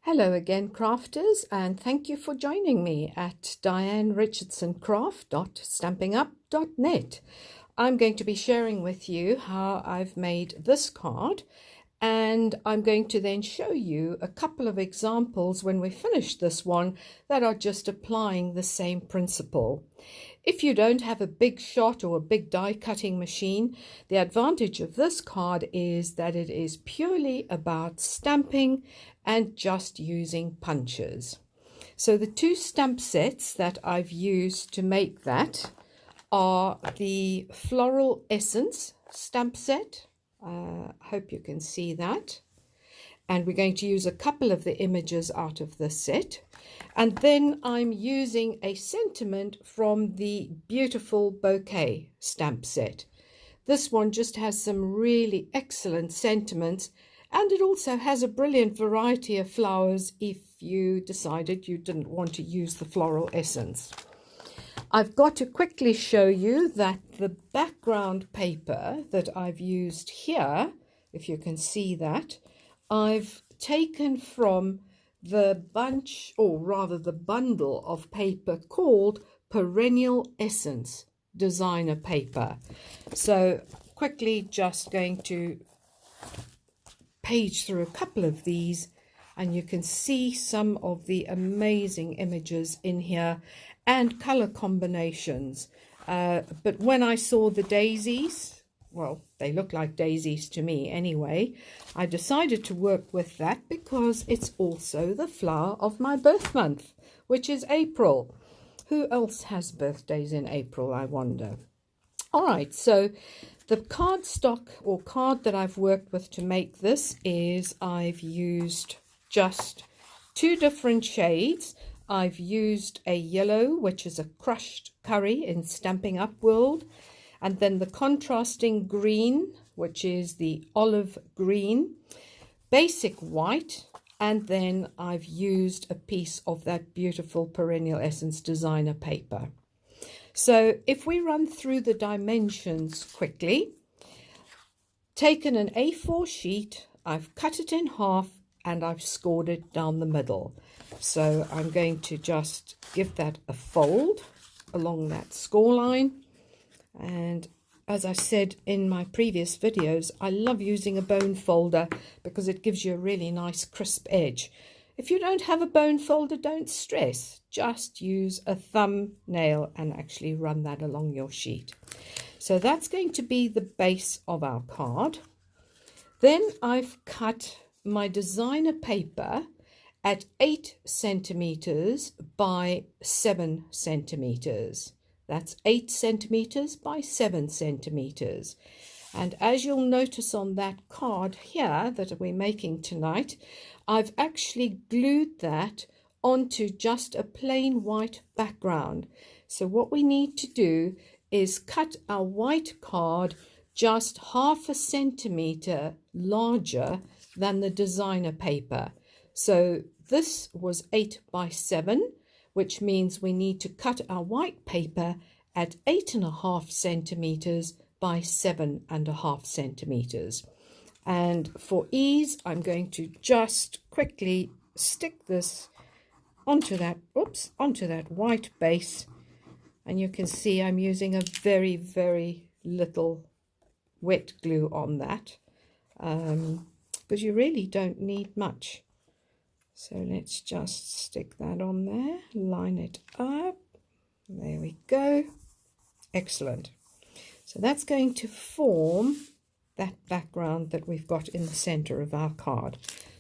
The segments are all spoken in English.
Hello again, crafters, and thank you for joining me at dianerichardsonCraft.stampingup.net. I'm going to be sharing with you how I've made this card, and I'm going to then show you a couple of examples when we finish this one that are just applying the same principle. If you don't have a big shot or a big die cutting machine, the advantage of this card is that it is purely about stamping and just using punches. So the two stamp sets that I've used to make that are the Floral Essence stamp set. I hope you can see that. And we're going to use a couple of the images out of this set. And then I'm using a sentiment from the beautiful Bouquet stamp set. This one just has some really excellent sentiments, and it also has a brilliant variety of flowers if you decided you didn't want to use the Floral Essence. I've got to quickly show you that the background paper that I've used here, if you can see that, I've taken from the bunch, or rather the bundle of paper called Perennial Essence designer paper. So quickly just going to page through a couple of these, and you can see some of the amazing images in here and color combinations. But when I saw the daisies, well, they look like daisies to me anyway, I decided to work with that because it's also the flower of my birth month, which is April. Who else has birthdays in April, I wonder? All right, so the cardstock or card that I've worked with to make this is I've used just two different shades. I've used a yellow, which is a crushed curry in Stampin' Up World, and then the contrasting green, which is the olive green, basic white, and then I've used a piece of that beautiful Perennial Essence designer paper. So if we run through the dimensions quickly, taken an A4 sheet, I've cut it in half and I've scored it down the middle. So I'm going to just give that a fold along that score line. And as I said in my previous videos, I love using a bone folder because it gives you a really nice crisp edge. If you don't have a bone folder, don't stress. Just use a thumbnail and actually run that along your sheet. So that's going to be the base of our card. Then I've cut my designer paper at 8 centimeters by 7 centimeters. That's 8 centimeters by 7 centimeters. And as you'll notice on that card here that we're making tonight, I've actually glued that onto just a plain white background. So what we need to do is cut our white card just 1/2 centimeter larger than the designer paper. So this was 8 by 7, which means we need to cut our white paper at 8.5 centimeters by 7.5 centimeters. And for ease, I'm going to just quickly stick this onto that white base. And you can see I'm using a very, very little wet glue on that, because you really don't need much. So let's just stick that on there, line it up. There we go. Excellent. So that's going to form that background that we've got in the center of our card.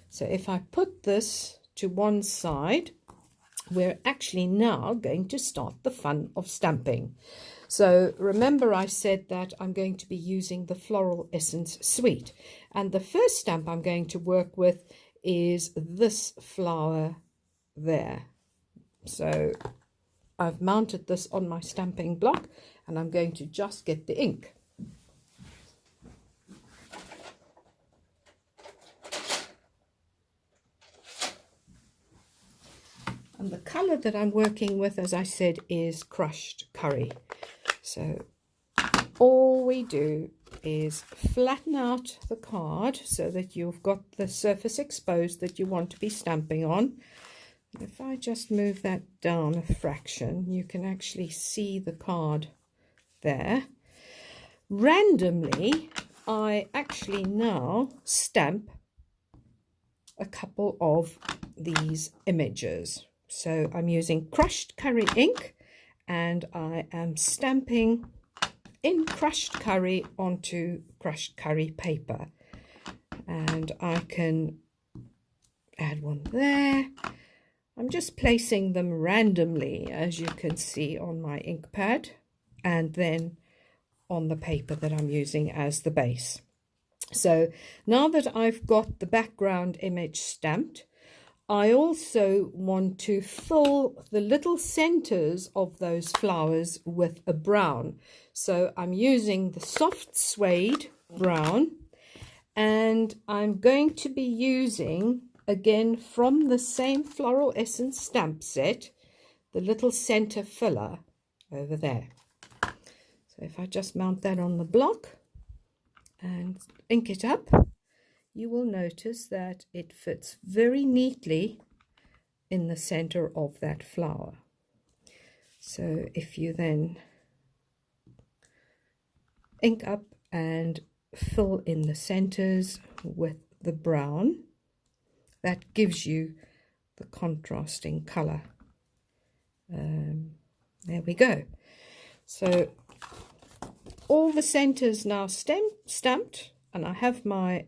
So if I put this to one side, we're actually now going to start the fun of stamping. So remember I said that I'm going to be using the Floral Essence suite. And the first stamp I'm going to work with is this flower there. So I've mounted this on my stamping block and I'm going to just get the ink. And the color that I'm working with, as I said, is crushed curry. So all we do is flatten out the card so that you've got the surface exposed that you want to be stamping on. If I just move that down a fraction, you can actually see the card there. Randomly, I actually now stamp a couple of these images. So I'm using crushed curry ink, and I am stamping in crushed curry onto crushed curry paper. And I can add one there. I'm just placing them randomly, as you can see on my ink pad, and then on the paper that I'm using as the base. So now that I've got the background image stamped, I also want to fill the little centers of those flowers with a brown. So I'm using the soft suede brown, and I'm going to be using, again from the same Floral Essence stamp set, the little center filler over there. So if I just mount that on the block and ink it up, you will notice that it fits very neatly in the center of that flower. So if you then ink up and fill in the centers with the brown, that gives you the contrasting color. There we go. So all the centers now stamped, and I have my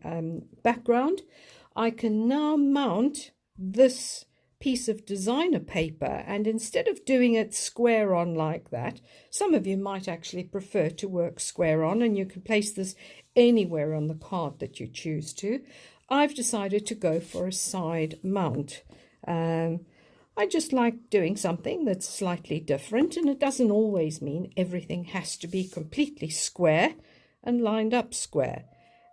background. I can now mount this piece of designer paper, and instead of doing it square on like that, some of you might actually prefer to work square on, and you can place this anywhere on the card that you choose to. I've decided to go for a side mount. I just like doing something that's slightly different, and it doesn't always mean everything has to be completely square and lined up square.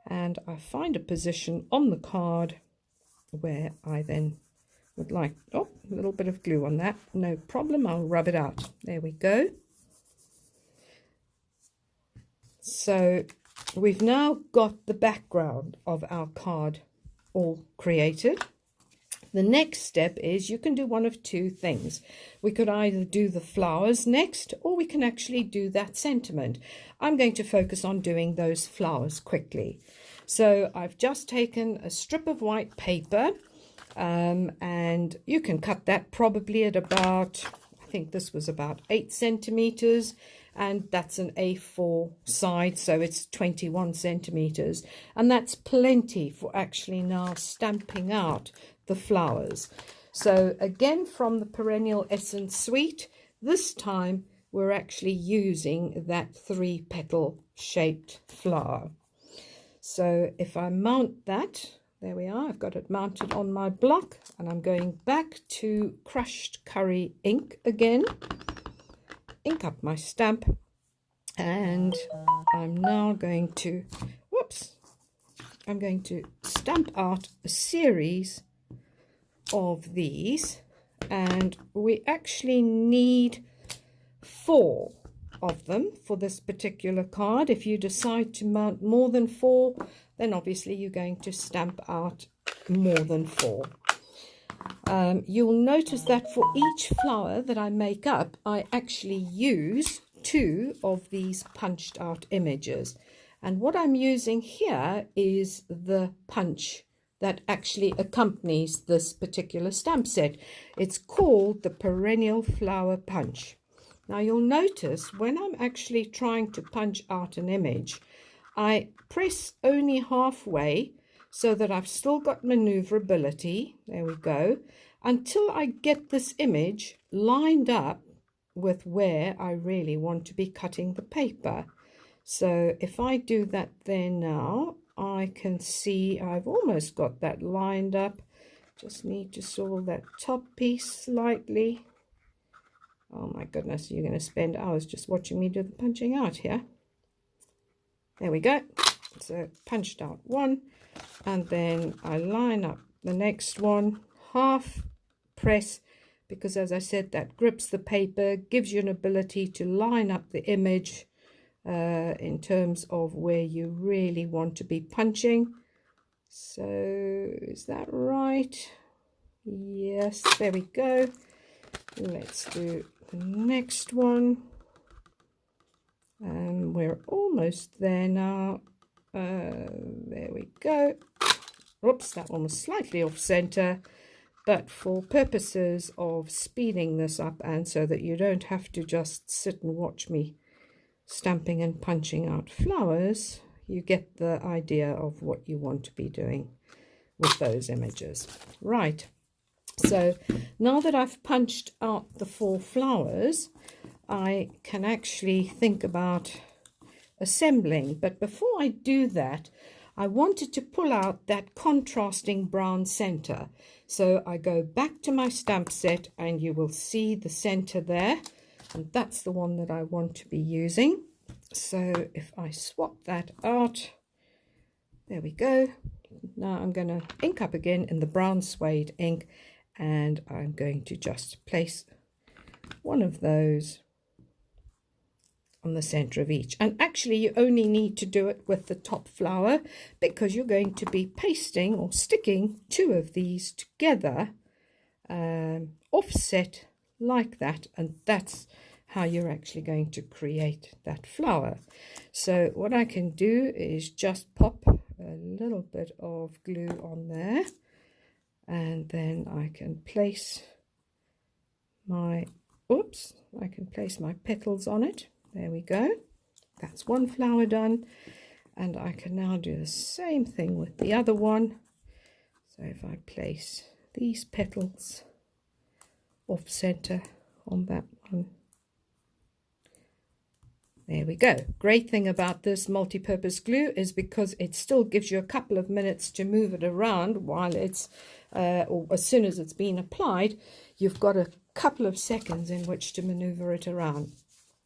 And I find a position on the card where I then would like, oh, a little bit of glue on that, no problem, I'll rub it out. There we go. So we've now got the background of our card all created. The next step is you can do one of two things. We could either do the flowers next, or we can actually do that sentiment. I'm going to focus on doing those flowers quickly. So I've just taken a strip of white paper, and you can cut that probably at about, I think this was about 8 centimeters, and that's an A4 side, so it's 21 centimeters, and that's plenty for actually now stamping out the flowers. So again, from the Perennial Essence suite, this time we're actually using that 3-petal shaped flower. So if I mount that, there we are, I've got it mounted on my block, and I'm going back to crushed curry ink again, ink up my stamp, and I'm now going to, I'm going to stamp out a series of these, and we actually need 4 of them for this particular card. If you decide to mount more than 4, then obviously you're going to stamp out more than 4. You'll notice that for each flower that I make up, I actually use 2 of these punched out images, and what I'm using here is the punch that actually accompanies this particular stamp set. It's called the Perennial Flower Punch. Now you'll notice when I'm actually trying to punch out an image, I press only halfway so that I've still got maneuverability, there we go, until I get this image lined up with where I really want to be cutting the paper. So if I do that there now, I can see I've almost got that lined up. Just need to saw that top piece slightly. Oh my goodness, you're going to spend hours just watching me do the punching out here. There we go. So punched out one, and then I line up the next one, half press, because as I said, that grips the paper, gives you an ability to line up the image in terms of where you really want to be punching. So is that right? Yes, there we go. Let's do the next one. And we're almost there now. There we go. Oops, that one was slightly off center, but for purposes of speeding this up and so that you don't have to just sit and watch me stamping and punching out flowers, you get the idea of what you want to be doing with those images. Right, so now that I've punched out the 4 flowers, I can actually think about assembling. But before I do that, I wanted to pull out that contrasting brown center. So I go back to my stamp set and you will see the center there. And that's the one that I want to be using. So if I swap that out, there we go. Now I'm going to ink up again in the brown suede ink, and I'm going to just place one of those on the center of each. And actually you only need to do it with the top flower, because you're going to be pasting or sticking 2 of these together, offset like that, and that's how you're actually going to create that flower. So what I can do is just pop a little bit of glue on there, and then I can place my petals on it. There we go. That's one flower done, and I can now do the same thing with the other one. So if I place these petals off center on that one, there we go. Great thing about this multi-purpose glue is because it still gives you a couple of minutes to move it around while it's or as soon as it's been applied. You've got a couple of seconds in which to maneuver it around.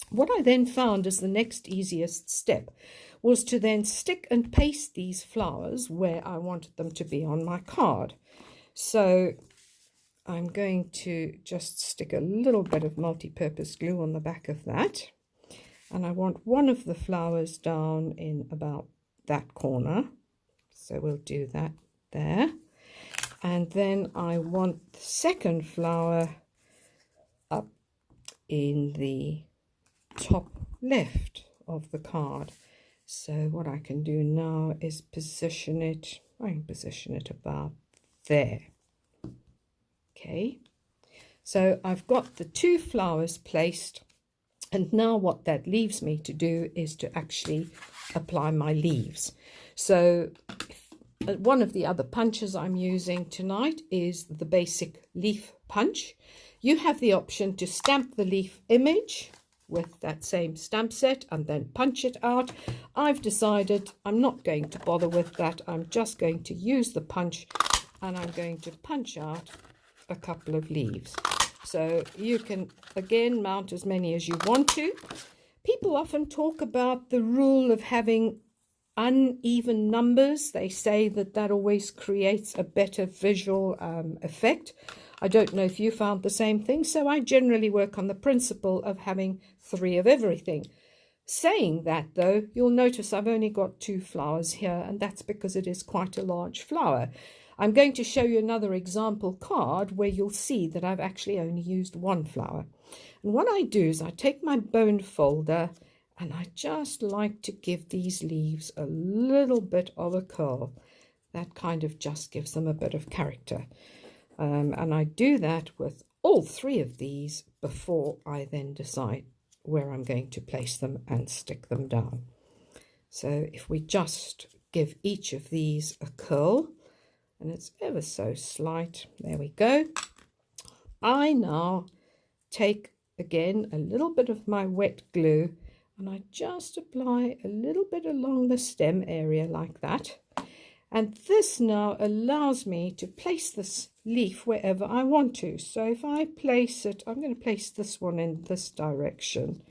What I then found as the next easiest step was to then stick and paste these flowers where I wanted them to be on my card. So I'm going to just stick a little bit of multi-purpose glue on the back of that. And I want one of the flowers down in about that corner. So we'll do that there. And then I want the second flower up in the top left of the card. So what I can do now is position it. I can position it about there. Okay. So I've got the 2 flowers placed. And now what that leaves me to do is to actually apply my leaves. So one of the other punches I'm using tonight is the basic leaf punch. You have the option to stamp the leaf image with that same stamp set and then punch it out. I've decided I'm not going to bother with that. I'm just going to use the punch, and I'm going to punch out a couple of leaves. So you can, again, mount as many as you want to. People often talk about the rule of having uneven numbers. They say that that always creates a better visual effect. I don't know if you found the same thing. So I generally work on the principle of having 3 of everything. Saying that, though, you'll notice I've only got 2 flowers here, and that's because it is quite a large flower. I'm going to show you another example card where you'll see that I've actually only used 1 flower. And what I do is I take my bone folder and I just like to give these leaves a little bit of a curl. That kind of just gives them a bit of character. And I do that with all 3 of these before I then decide where I'm going to place them and stick them down. So if we just give each of these a curl, and it's ever so slight, there we go. I now take again a little bit of my wet glue and I just apply a little bit along the stem area like that. And this now allows me to place this leaf wherever I want to. So if I place it, I'm going to place this one in this direction.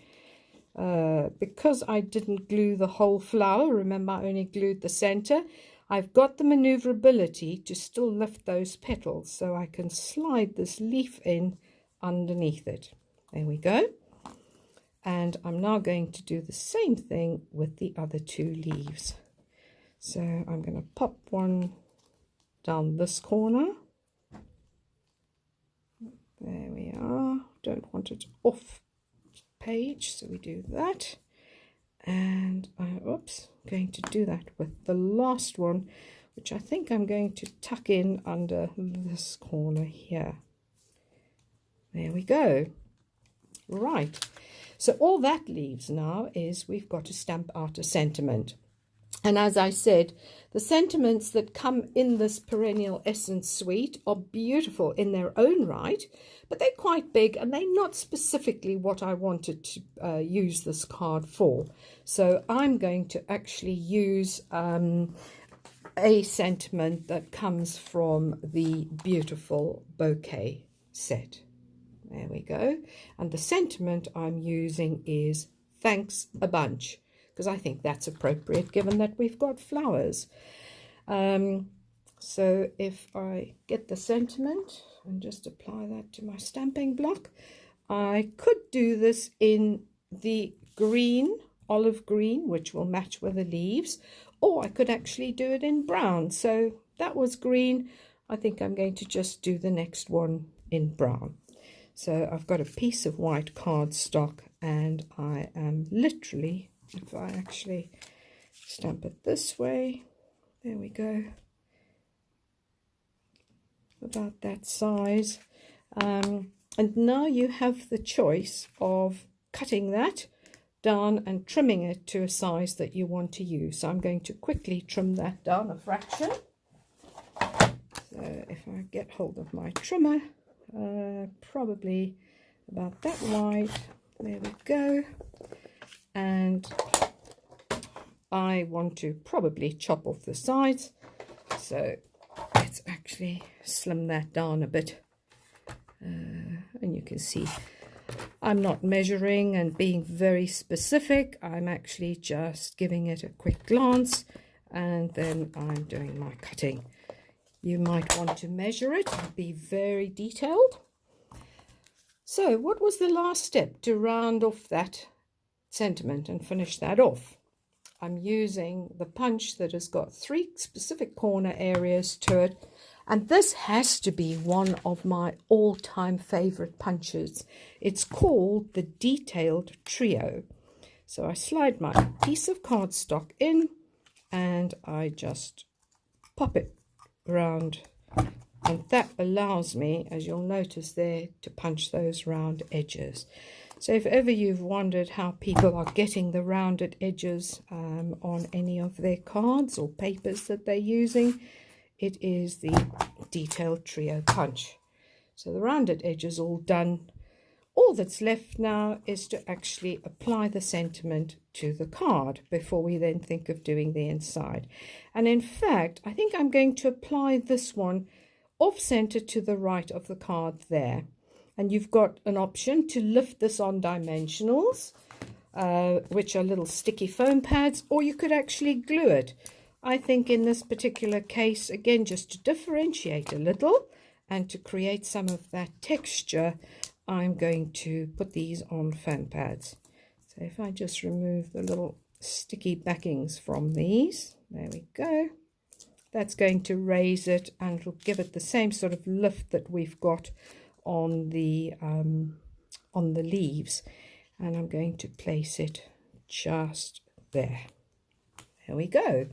Because I didn't glue the whole flower, remember I only glued the center, I've got the maneuverability to still lift those petals, so I can slide this leaf in underneath it. There we go. And I'm now going to do the same thing with the other two leaves. So I'm going to pop one down this corner. There we are. Don't want it off page, so we do that. And oops, I'm going to do that with the last one, which I think I'm going to tuck in under this corner here. There we go. Right, so all that leaves now is we've got to stamp out a sentiment. And as I said, the sentiments that come in this Perennial Essence suite are beautiful in their own right, but they're quite big and they're not specifically what I wanted to use this card for. So I'm going to actually use a sentiment that comes from the beautiful bouquet set. There we go. And the sentiment I'm using is thanks a bunch, because I think that's appropriate given that we've got flowers. So if I get the sentiment and just apply that to my stamping block, I could do this in the green, olive green, which will match with the leaves, or I could actually do it in brown. So that was green. I think I'm going to just do the next one in brown. So I've got a piece of white cardstock and I am literally, if I actually stamp it this way, there we go, about that size. And now you have the choice of cutting that down and trimming it to a size that you want to use. So I'm going to quickly trim that down a fraction. So if I get hold of my trimmer, probably about that wide, there we go. And I want to probably chop off the sides, so let's actually slim that down a bit. And you can see I'm not measuring and being very specific. I'm actually just giving it a quick glance and then I'm doing my cutting. You might want to measure it and be very detailed. So what was the last step to round off that sentiment and finish that off? I'm using the punch that has got 3 specific corner areas to it, and this has to be one of my all-time favorite punches. It's called the Detailed Trio. So I slide my piece of cardstock in and I just pop it around, and that allows me, as you'll notice there, to punch those round edges. So if ever you've wondered how people are getting the rounded edges on any of their cards or papers that they're using, it is the Detailed Trio punch. So the rounded edge is all done. All that's left now is to actually apply the sentiment to the card before we then think of doing the inside. And in fact, I think I'm going to apply this one off center to the right of the card there. And you've got an option to lift this on dimensionals, which are little sticky foam pads, or you could actually glue it. I think in this particular case, again, just to differentiate a little and to create some of that texture, I'm going to put these on foam pads. So if I just remove the little sticky backings from these, there we go. That's going to raise it and it'll give it the same sort of lift that we've got on the leaves. And I'm going to place it just there. There we go.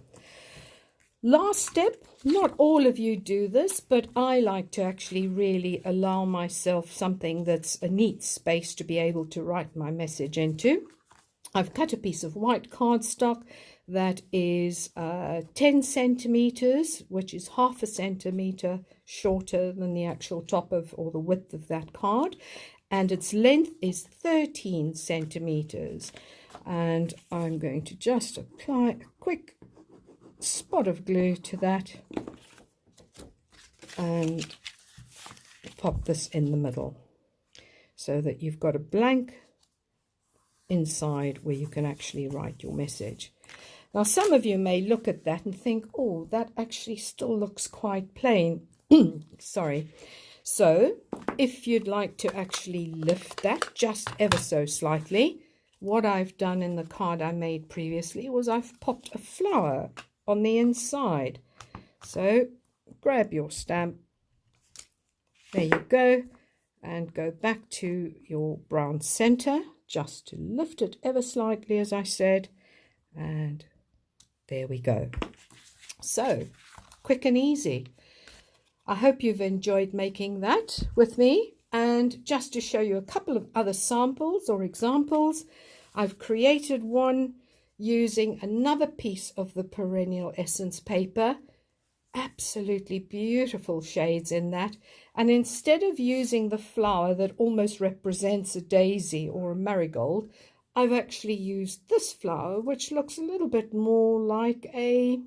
Last step, not all of you do this, but I like to actually really allow myself something that's a neat space to be able to write my message into. I've cut a piece of white cardstock that is 10 centimeters, which is half a centimeter shorter than the actual top of or the width of that card, and its length is 13 centimeters. And I'm going to just apply a quick spot of glue to that and pop this in the middle so that you've got a blank inside where you can actually write your message. Now some of you may look at that and think, oh, that actually still looks quite plain. Sorry. So if you'd like to actually lift that just ever so slightly, what I've done in the card I made previously was I've popped a flower on the inside. So grab your stamp, there you go, and go back to your brown center, just to lift it ever slightly, as I said, and there we go. So quick and easy. I hope you've enjoyed making that with me. And just to show you a couple of other samples or examples, I've created one using another piece of the Perennial Essence paper. Absolutely beautiful shades in that. And instead of using the flower that almost represents a daisy or a marigold, I've actually used this flower, which looks a little bit more like a,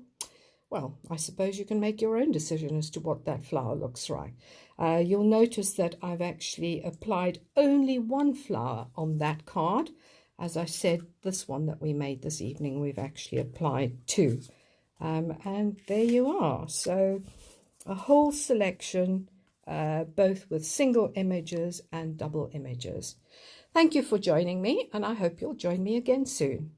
well, I suppose you can make your own decision as to what that flower looks like. You'll notice that I've actually applied only one flower on that card. As I said, this one that we made this evening, we've actually applied two. And there you are. So a whole selection, both with single images and double images. Thank you for joining me, and I hope you'll join me again soon.